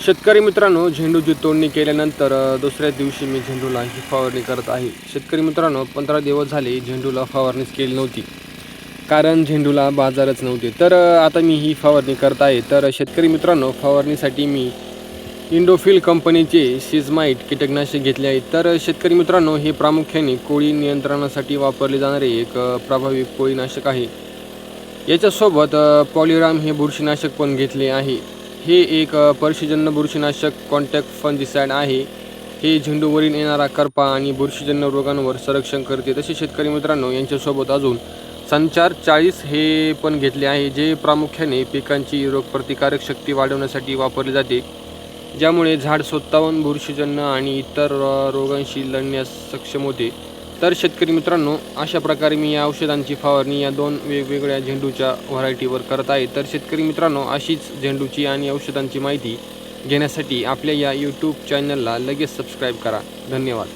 शेतकरी मित्रांनो, झेंडूची तोडणी केल्यानंतर दुसऱ्या दिवशी मी झेंडूला ही फवारणी करत आहे. शेतकरी मित्रांनो, 15 दिवस झाले झेंडूला फवारणीच केली नव्हती, कारण झेंडूला बाजारच नव्हते. तर आता मी ही फवारणी करत आहे. तर शेतकरी मित्रांनो, फवारणीसाठी मी इंडोफिल कंपनीचे सिझमाइट कीटकनाशक घेतले आहे. तर शेतकरी मित्रांनो, हे प्रामुख्याने कोळी नियंत्रणासाठी वापरले जाणारे एक प्रभावी कोळीनाशक आहे. याच्यासोबत पॉलिराम हे बुरशीनाशक पण घेतले आहे. हे एक परशीजन्य बुरशीनाशक कॉन्टॅक्ट फंजिसाइड आहे. हे झेंडूवरील येणारा करपा आणि बुरशीजन्य रोगांवर संरक्षण करते. तसे शेतकरी मित्रांनो, यांच्यासोबत अजून संचार 40 हे पण घेतले आहे, जे प्रामुख्याने पिकांची रोगप्रतिकारक शक्ती वाढवण्यासाठी वापरले जाते, ज्यामुळे झाड स्वतःहून बुरशीजन्य आणि इतर रोगांशी लढण्यास सक्षम होते. तर शेतकरी मित्रांनो, अशा प्रकारे मी या औषधांची फवारणी या 2 वेगवेगळ्या झेंडूच्या व्हरायटीवर करत आहे. तर शेतकरी मित्रांनो, अशीच झेंडूची आणि औषधांची माहिती घेण्यासाठी आपल्या या यूट्यूब चॅनलला लगेच सबस्क्राईब करा. धन्यवाद.